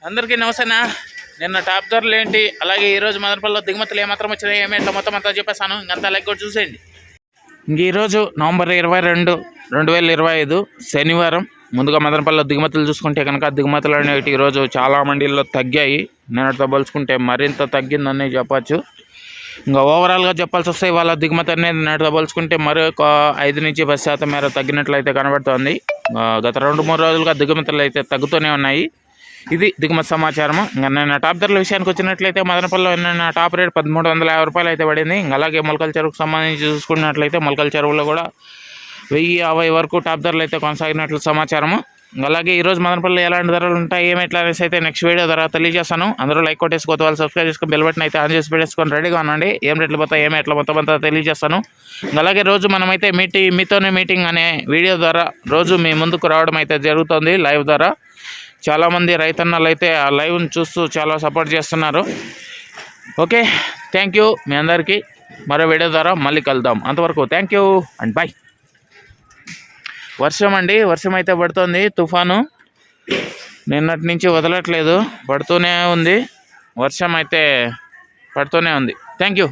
అందరికీ నమస్తేనా. నిన్న టాప్ ధరలు ఏంటి, అలాగే ఈరోజు మదనపల్లిలో దిగుమతులు ఏమాత్రం వచ్చినాయి ఏమేంటో మొత్తం అంతా చెప్పేసాను. ఇంకంతా లైక్ కూడా చూసేయండి. ఇంక ఈరోజు నవంబర్ 22, 2025 శనివారం. ముందుగా మదనపల్లిలో దిగుమతులు చూసుకుంటే కనుక దిగుమతులు అనేవి ఈరోజు చాలా మండీల్లో తగ్గాయి. నిన్నటితో పోల్చుకుంటే మరింత తగ్గిందని చెప్పచ్చు. ఇంకా ఓవరాల్గా చెప్పాల్సి వస్తే వాళ్ళ దిగుమతి అనేది నిన్నటితో పోల్చుకుంటే మరొక 5 నుంచి 10% మేర తగ్గినట్లయితే కనబడుతోంది. గత 2-3 రోజులుగా దిగుమతులు అయితే తగ్గుతూనే ఉన్నాయి. ఇది దిగుమతి సమాచారము. ఇంకా నిన్న టాప్ ధరల విషయానికి వచ్చినట్లయితే మదనపల్లిలో నిన్న టాప్ రేట్ 1350 రూపాయలు అయితే పడింది. ఇంకా అలాగే మొలకల చెరువుకు సంబంధించి చూసుకున్నట్లయితే మొలకల చెరువులో కూడా 1050 వరకు టాప్ ధరలు అయితే కొనసాగినట్లు సమాచారము. అలాగే ఈరోజు మదనపల్లిలో ఎలాంటి ధరలు ఉంటాయి ఏమిట్లా అనేసి అయితే నెక్స్ట్ వీడియో ద్వారా తెలియజేస్తాను. అందరూ లైక్ కొట్టేసుకోవద్దు, వాళ్ళు సబ్స్క్రైబ్ చేసుకొని బెల్ బటన్ అయితే ఆన్ చేసి పెట్టేసుకొని రెడీగా ఉండండి. ఏం రేట్లు పోతాయి ఏమి ఎట్లా మొత్తం అంతా తెలియజేస్తాను. అలాగే రోజు మనమైతే మీతోనే మీటింగ్ అనే వీడియో ద్వారా రోజు మీ ముందుకు రావడం అయితే జరుగుతుంది లైవ్ ద్వారా. చాలామంది రైతన్నలు అయితే ఆ లైవ్ని చూస్తూ చాలా సపోర్ట్ చేస్తున్నారు. ఓకే, థ్యాంక్ యూ మీ అందరికీ. మరో వీడియో ద్వారా మళ్ళీ కలుద్దాం. అంతవరకు థ్యాంక్ యూ అండ్ బాయ్. వర్షం అయితే పడుతుంది. తుఫాను నిన్నటి నుంచి వదలట్లేదు, పడుతూనే ఉంది. వర్షం అయితే పడుతూనే ఉంది. Thank you.